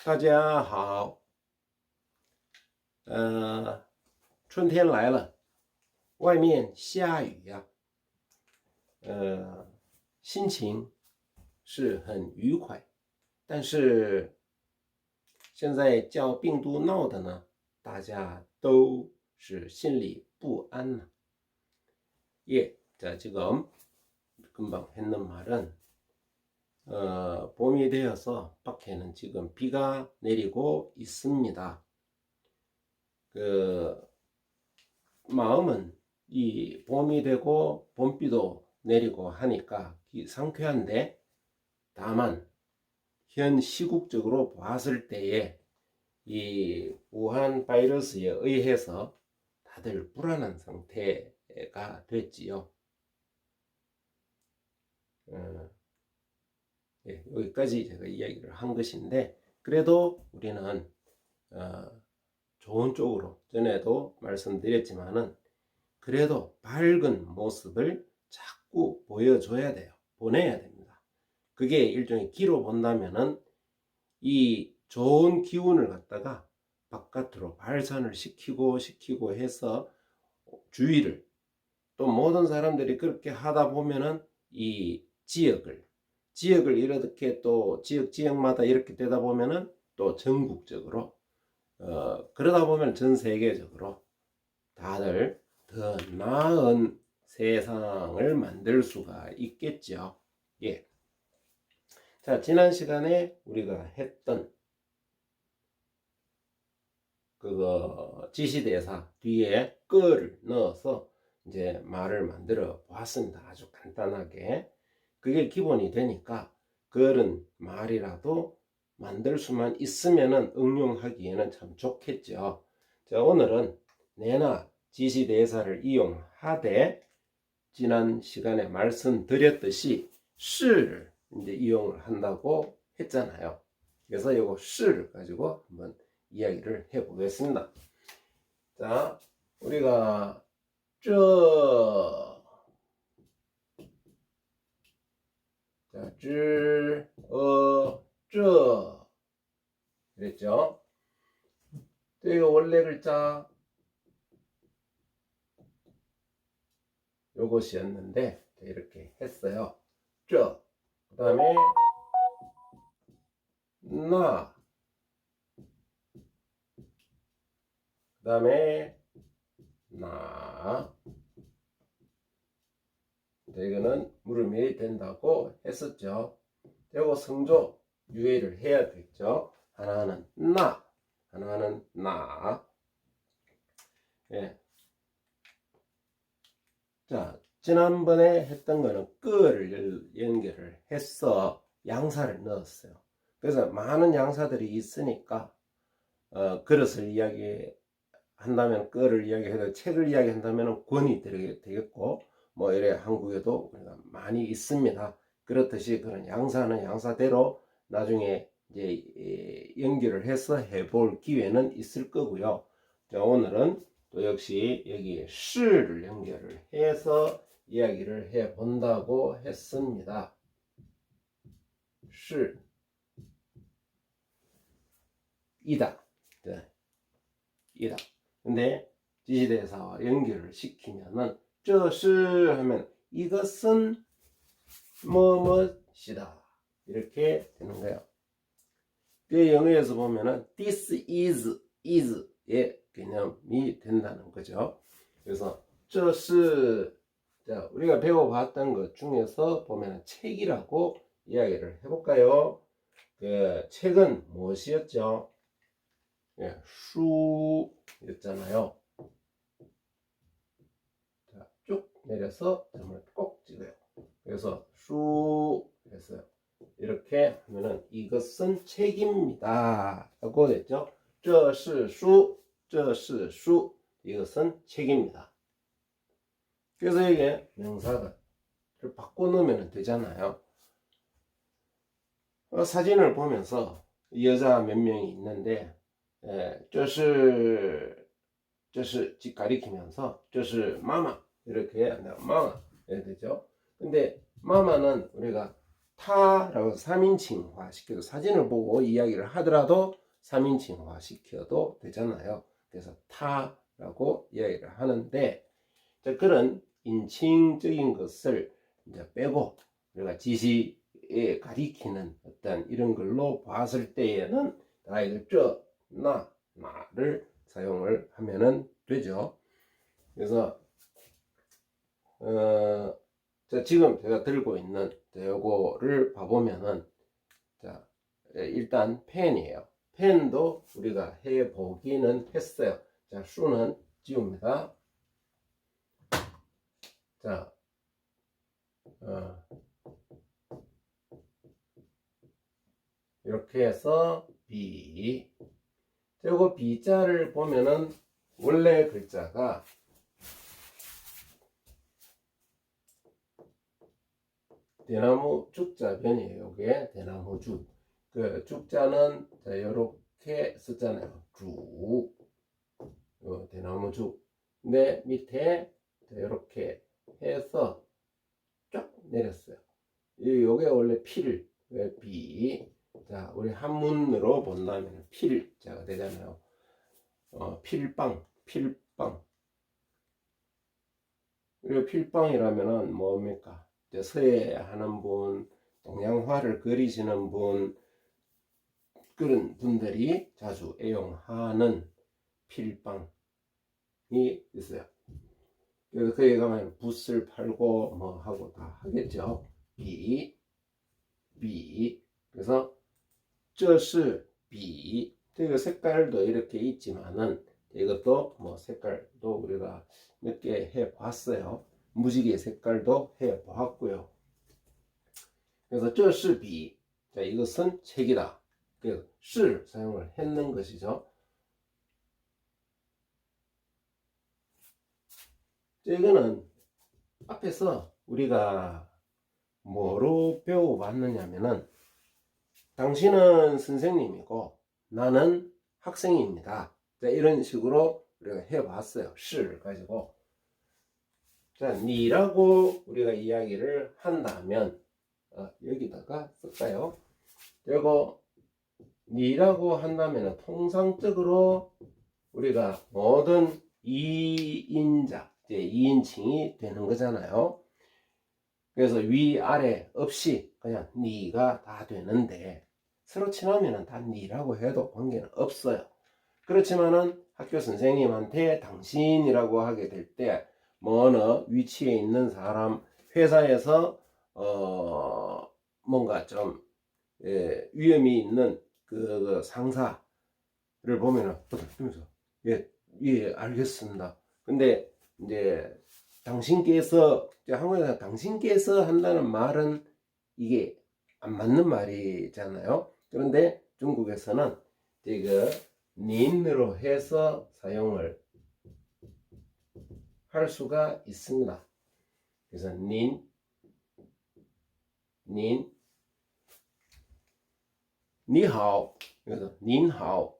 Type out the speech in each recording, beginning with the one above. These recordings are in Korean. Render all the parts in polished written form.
大家好，春天来了，外面下雨呀，心情是很愉快，但是现在叫病毒闹的呢，大家都是心里不安呢。예, 자 지금 금방 했는 말은 봄이 되어서 밖에는 지금 비가 내리고 있습니다. 마음은 이 봄이 되고 봄비도 내리고 하니까 상쾌한데, 다만 현 시국적으로 봤을 때에 이 우한 바이러스에 의해서 다들 불안한 상태가 됐지요. 예, 여기까지 제가 이야기를 한 것인데, 그래도 우리는 좋은 쪽으로 전에도 말씀드렸지만은 그래도 밝은 모습을 자꾸 보여줘야 돼요. 보내야 됩니다. 그게 일종의 기로 본다면은 이 좋은 기운을 갖다가 바깥으로 발산을 시키고 해서 주위를, 또 모든 사람들이 그렇게 하다 보면은 이 지역을 이렇게 또 지역마다 이렇게 되다 보면은 또 전국적으로 그러다 보면 전 세계적으로 다들 더 나은 세상을 만들 수가 있겠죠. 예. 자, 지난 시간에 우리가 했던 그거 지시대사 뒤에 끄를 넣어서 이제 말을 만들어 보았습니다. 아주 간단하게. 그게 기본이 되니까 그런 말이라도 만들 수만 있으면은 응용하기에는 참 좋겠죠. 자, 오늘은 내나 지시대사를 이용하되 지난 시간에 말씀드렸듯이 시를 이제 이용을 한다고 했잖아요. 그래서 이거 시를 가지고 한번 이야기를 해보겠습니다. 자, 우리가 그랬죠? 이거 원래 글자 요것이었는데 이렇게 했어요. 그 다음에 나, 그 다음에 나. 이거는 물음이 된다고 했었죠. 그리고 성조 유의를 해야 되겠죠. 하나는 나, 하나는 나. 예. 자, 지난번에 했던 거는 끄를 연결을 해서 양사를 넣었어요. 그래서 많은 양사들이 있으니까 그릇을 이야기한다면 끄를 이야기해도, 책을 이야기한다면 권이 되겠고, 뭐 이래 한국에도 많이 있습니다. 그렇듯이 그런 양사는 양사대로 나중에 이제 연결을 해서 해볼 기회는 있을 거고요. 자, 오늘은 또 역시 여기에 시를 연결을 해서 이야기를 해 본다고 했습니다. 시 이다. 네. 이다. 근데 지시대사와 연결을 시키면은 这是 하면 이것은 뭐뭐이다 이렇게 되는 거예요. 그 영어에서 보면은 this is의 개념이 된다는 거죠. 그래서 这是 자, 우리가 배워봤던 것 중에서 보면 책이라고 이야기를 해볼까요? 그 책은 무엇이었죠? 예, 수였잖아요. 자, 쭉 내려서 점을 꼭 찍어요. 그래서 수 했어요. 이렇게 하면은 이것은 책입니다 라고 됐죠. 这是书, 这是书, 이것은 책입니다. 그래서 이게 명사를 바꿔 넣으면 되잖아요. 사진을 보면서 여자 몇 명이 있는데, 这是가리키면서 这是마마 이렇게 마마 이렇게 되죠. 근데 마마는 우리가 타라고 3인칭화 시켜도 사진을 보고 이야기를 하더라도 3인칭화 시켜도 되잖아요. 그래서 타라고 이야기를 하는데 그런 인칭적인 것을 이제 빼고 우리가 지시에 가리키는 어떤 이런 걸로 봤을 때에는 다 이거 저, 나, 나를 사용을 하면은 되죠. 그래서 자, 지금 제가 들고 있는 요거를 봐보면은 자, 일단 펜이에요. 펜도 우리가 해보기는 했어요. 자, 수는 지웁니다. 자, 이렇게 해서 B. 그리고 B자를 보면은 원래 글자가 대나무 죽자변이에요. 이게 대나무 죽. 그 죽자는 자, 이렇게 쓰잖아요. 쭉. 대나무 죽. 근데 밑에 이렇게 해서 쫙 내렸어요. 이게 원래 필, 비. 자, 우리 한문으로 본다면 필자가 되잖아요. 필빵, 필빵. 그리고 필빵이라면은 뭡니까? 서예하는 분, 동양화를 그리시는 분, 그런 분들이 자주 애용하는 필빵이 있어요. 그래서 거기 가면 붓을 팔고 뭐 하고 다 하겠죠. 비. 그래서 这是笔. 그 색깔도 이렇게 있지만은 이것도 뭐 색깔도 우리가 몇 개 해봤어요. 무지개 색깔도 해봤고요. 그래서 这是笔. 자, 이것은 책이다. 그래서 是 사용을 했는 것이죠. 이거는 앞에서 우리가 뭐로 배워봤느냐면은 당신은 선생님이고 나는 학생입니다. 자, 이런 식으로 우리가 해봤어요. 시를 가지고. 자, 니라고 우리가 이야기를 한다면 여기다가 쓸까요? 그리고 니라고 한다면 통상적으로 우리가 모든 2인자, 2인칭이 되는 거잖아요. 그래서 위아래 없이 그냥 니가 다 되는데 서로 친하면 다 니라고 해도 관계는 없어요. 그렇지만은 학교 선생님한테 당신이라고 하게 될 때 어느 위치에 있는 사람, 회사에서 뭔가 좀 위험이 있는 그 상사를 보면은 예, 알겠습니다. 근데 이제 당신께서, 한국에서 당신께서 한다는 말은 이게 안 맞는 말이잖아요. 그런데 중국에서는 이거 님으로 해서 사용을 할 수가 있습니다. 그래서 니하오. 그래서 닌하오.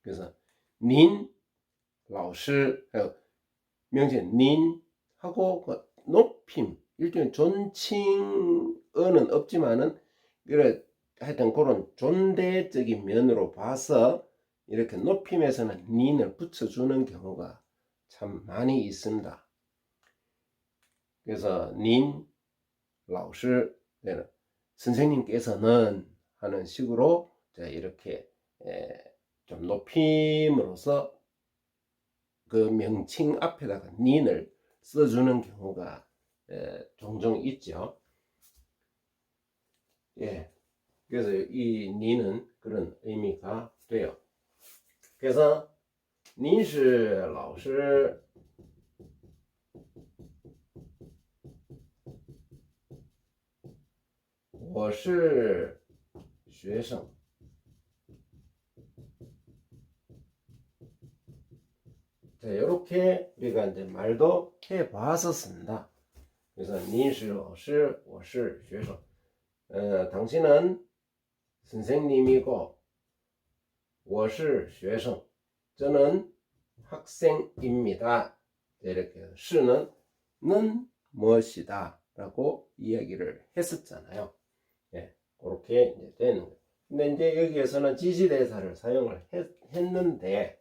그래서 닌, 老师, 명칭 닌 하고 그 높임, 일종의 존칭어는 없지만은 그래 하여튼 그런 존대적인 면으로 봐서 이렇게 높임에서는 닌을 붙여주는 경우가 참 많이 있습니다. 그래서 닌, 老师, 선생님께서는 하는 식으로 이렇게 좀 높임으로써 그 명칭 앞에다가 닌을 써주는 경우가 종종 있죠. 예, 그래서 이 닌은 그런 의미가 돼요. 그래서 您是老师, 我是学生. 자, 이렇게 우리가 이제 말도 해봤었습니다. 그래서 您是老师,我是学生. 당신은 선생님이고 我是学生. 저는 학생입니다. 이렇게 시는 는 무엇이다 라고 이야기를 했었잖아요. 예, 그렇게 이제 되는 거예요. 근데 이제 여기에서는 지시대사를 사용을 했는데,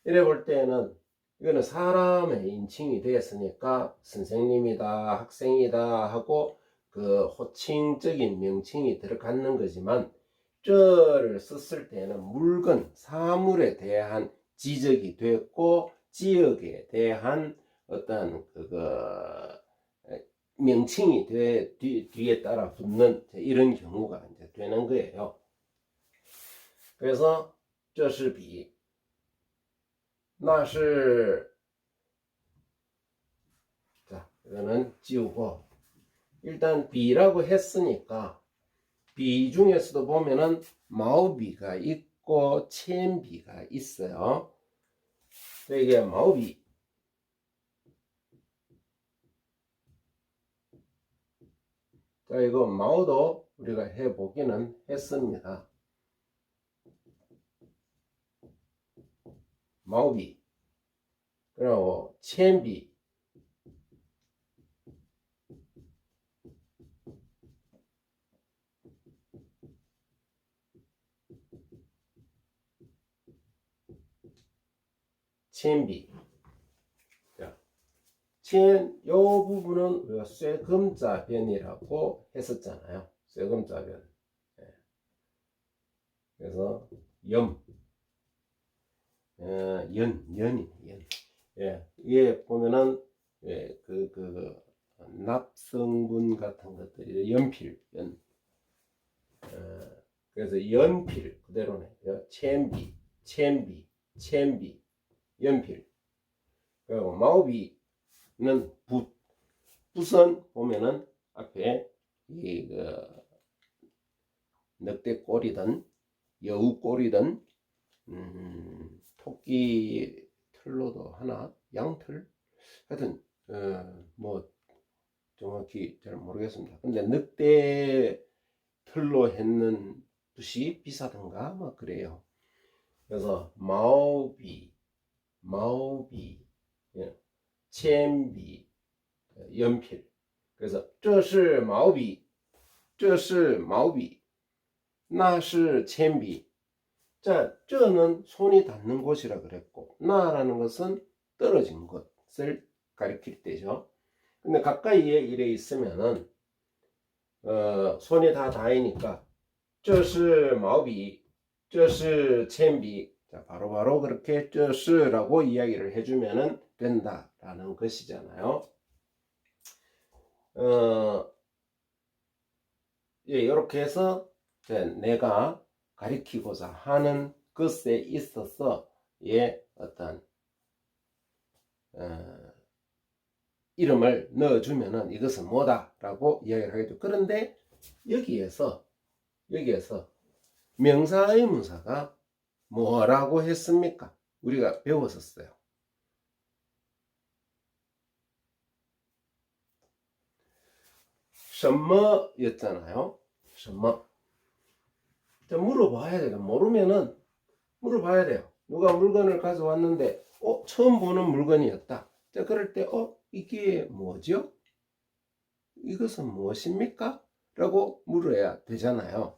이래 볼 때는 이거는 사람의 인칭이 되었으니까 선생님이다, 학생이다 하고 그 호칭적인 명칭이 들어가는 거지만, 저를 썼을 때는 물건, 사물에 대한 지적이 됐고 지역에 대한 어떤 명칭이 뒤에 따라 붙는 이런 경우가 이제 되는 거예요. 그래서 这是笔那是 자, 이거는 지우고 일단 비라고 했으니까 비 중에서도 보면은 마오비가 있고 첸비가 있어요. 이게 마오비. 자, 이거 마오도 우리가 해보기는 했습니다. 마오비. 그리고 첸비. 첸비. 자, 요 부분은 우리가 쇠금자변이라고 했었잖아요. 쇠금자변. 예. 그래서 연이. 예, 이게 보면은 예, 납성분 같은 것들이 연필. 그래서 연필 그대로네. 첸비, 연필. 그리고 마오비는 붓은 보면은 앞에 늑대꼬리든 여우꼬리든 토끼 털로도 하나, 양털, 하여튼 뭐 정확히 잘 모르겠습니다. 근데 늑대 털로 했는 붓이 비싸던가 뭐 그래요. 그래서 마오비, 예, 첸비, 연필. 그래서 这是毛笔这是毛笔那是铅笔 자, 这는 손이 닿는 곳이라 그랬고 나라는 것은 떨어진 것을 가리킬 때죠. 근데 가까이에 이래 있으면은 손이 다 닿으니까 这是毛笔这是铅笔 자, 바로바로 그렇게 这是라고 이야기를 해주면은 된다라는 것이잖아요. 예, 이렇게 해서 내가 가리키고자 하는 것에 있어서 예, 어떤 이름을 넣어주면은 이것은 뭐다 라고 이야기를 하겠죠. 그런데 여기에서 명사 의문사가 뭐라고 했습니까? 우리가 배웠었어요. 什么 였잖아요. 什么 물어봐야 돼요. 모르면은 물어봐야 돼요. 누가 물건을 가져왔는데 처음 보는 물건이었다. 자, 그럴 때 이게 뭐죠? 이것은 무엇입니까? 라고 물어야 되잖아요.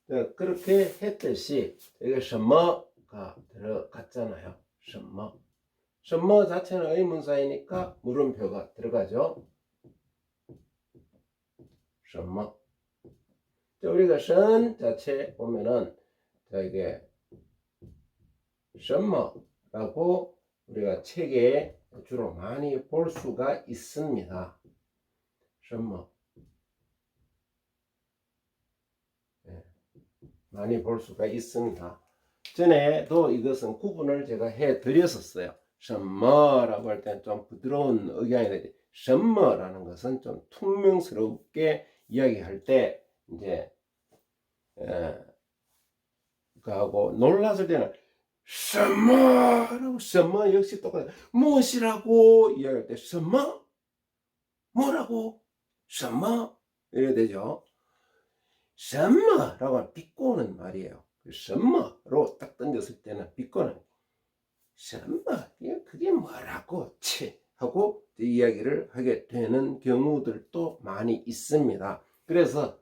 자, 그렇게 했듯이 여기 什么가 들어갔잖아요. 什么 什么자체는 의문사이니까 물음표가 들어가죠. 什么 자, 우리가 神 자체 보면은 자, 이게 什么라고 우리가 책에 주로 많이 볼 수가 있습니다. 什么 네, 많이 볼 수가 있습니다. 전에도 이것은 구분을 제가 해 드렸었어요. 什么라고 할 때는 좀 부드러운 억양이 되지. 什么라는 것은 좀 퉁명스럽게 이야기할 때 이제 그하고 놀랐을 때는 什么라고 什么 역시 똑같아요. 무엇이라고 이야기할 때 什么 뭐라고 什么 이래야 되죠. 什么라고 비꼬는 말이에요. 什么로 딱 던졌을 때는 비꼬는 什么그게 뭐라고 치 하고 이야기를 하게 되는 경우들도 많이 있습니다. 그래서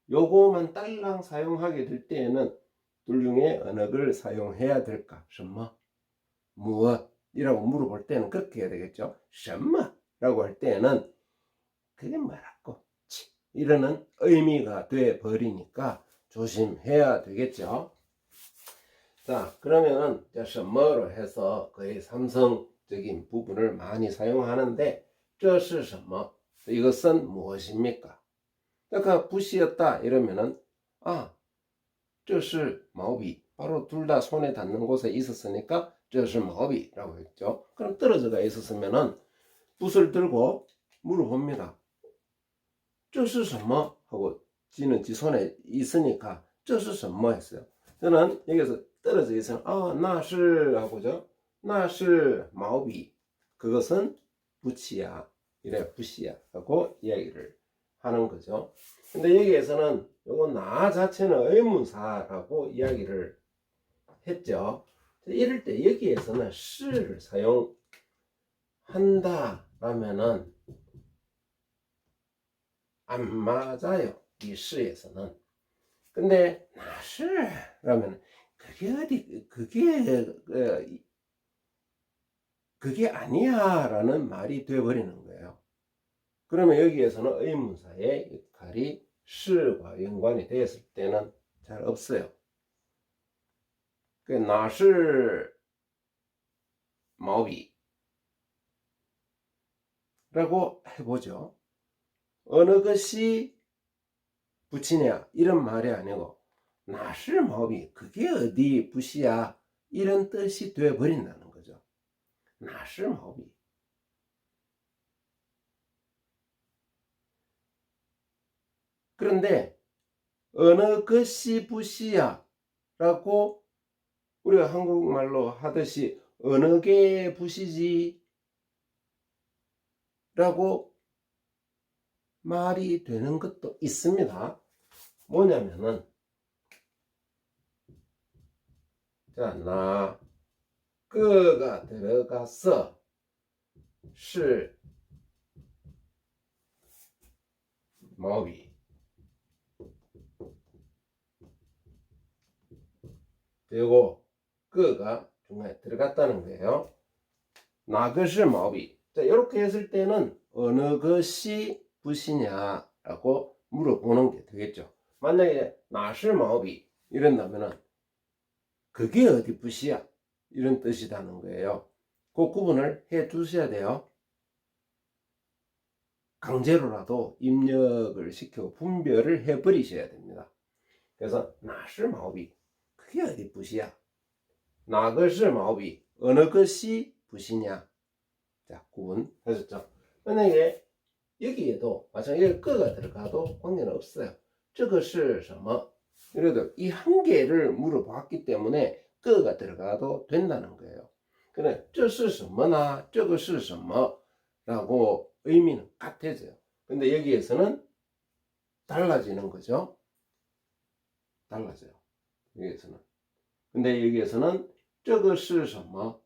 요거만 딸랑 사용하게 될 때에는 둘 중에 어느 걸 사용해야 될까? 什么? 무엇이라고 물어볼 때는 그렇게 해야 되겠죠. 什么? 라고 할 때는 그게 뭐라고? 이러는 의미가 돼 버리니까 조심해야 되겠죠. 자, 그러면은 什么로 해서 거의 삼성적인 부분을 많이 사용하는데 这是什么? 이것은 무엇입니까? 그러니까 붓이었다 이러면은 这是毛笔. 바로 둘 다 손에 닿는 곳에 있었으니까 这是毛笔라고 했죠. 그럼 떨어져가 있었으면은 붓을 들고 물어봅니다. 这是什么? 하고 지는 지 손에 있으니까 这是什么? 했어요. 저는 여기서 떨어져 있으면 那是 하고죠. 那是毛笔. 그것은 붓이야. 이래 붓이야 하고 이야기를 하는 거죠. 근데 여기에서는 요거 나 자체는 의문사라고 이야기를 했죠. 이럴 때 여기에서는 시를 사용한다 라면은 안 맞아요. 이 시에서는. 근데 나시 라면 그게 어디 그게 아니야 라는 말이 되어버리는 거예요. 그러면 여기에서는 의문사의 역할이 시과 연관이 되었을 때는 잘 없어요. 그 나시 마오비 라고 해보죠. 어느 것이 붓이냐 이런 말이 아니고 나시 마오비 그게 어디 붓이야 이런 뜻이 되어버린다는 거죠. 나시 마오비. 그런데 어느 것이 붓이야 라고 우리가 한국말로 하듯이 어느 게 붓이지 라고 말이 되는 것도 있습니다. 뭐냐면은 자, 나 끄가 들어가서 시 마오비 되고 끄가 중간에 들어갔다는 거예요. 나 것이 마오비. 자, 이렇게 했을 때는 어느 것이 붓이냐라고 물어보는 게 되겠죠. 만약에 나시 마오비 이런다면은 그게 어디 붓이야 이런 뜻이라는 거예요. 그 구분을 해 주셔야 돼요. 강제로라도 입력을 시켜 분별을 해 버리셔야 됩니다. 그래서 나시 마오비 그게 어디 붓이야? 나 것이 마오비 어느 것이 붓이냐? 자, 구분하셨죠? 만약에 여기에도 마찬가지로 끄가 들어가도 관계는 없어요. 这个是什么? 이래도 이 한 개를 물어봤기 때문에 끄가 들어가도 된다는 거예요. 그래, 这是什么나 这个是什么? 라고 의미는 같아져요. 근데 여기에서는 달라지는 거죠. 달라져요. 여기에서는. 근데 여기에서는 这个是什么?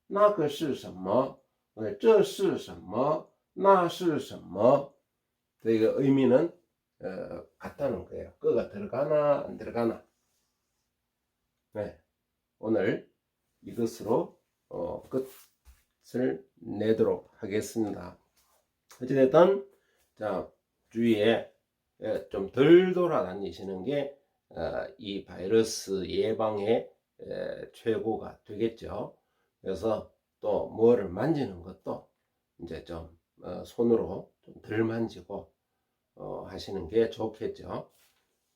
那个是什么?这是什么?那是什么? 이거 의미는 같다는 거예요. 그가 들어가나 안 들어가나. 네, 오늘 이것으로 끝을 내도록 하겠습니다. 어찌됐든 자, 주위에 좀 덜 돌아다니시는 게 이 바이러스 예방의 최고가 되겠죠. 그래서 또 뭐를 만지는 것도 이제 좀 손으로 좀 덜 만지고 하시는 게 좋겠죠.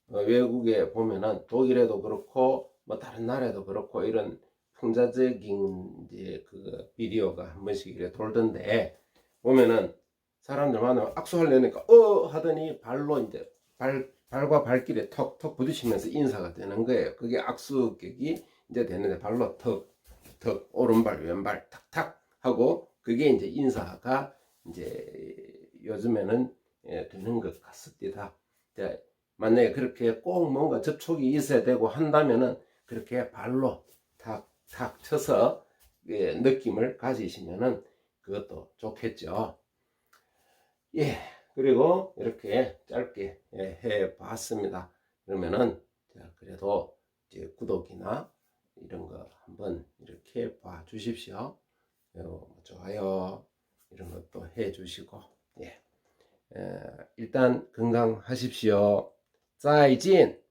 외국에 보면은 독일에도 그렇고 뭐 다른 나라에도 그렇고 이런 풍자적인 이제 그 비디오가 한 번씩 이렇게 돌던데 보면은 사람들 만나면 악수하려니까 하더니 발로 이제 발과 발길에 턱 부딪히면서 인사가 되는 거예요. 그게 악수격이 이제 되는데 발로 턱 오른발 왼발 탁탁 하고 그게 이제 인사가 이제 요즘에는 되는 것 같습니다. 만약에 그렇게 꼭 뭔가 접촉이 있어야 되고 한다면은 그렇게 발로 탁탁 쳐서 느낌을 가지시면은 그것도 좋겠죠. 예, 그리고 이렇게 짧게 해 봤습니다. 그러면은 자, 그래도 이제 구독이나 이런 거 한번 이렇게 봐 주십시오. 좋아요 이런 것도 해 주시고, 예, 일단 건강하십시오. 再见。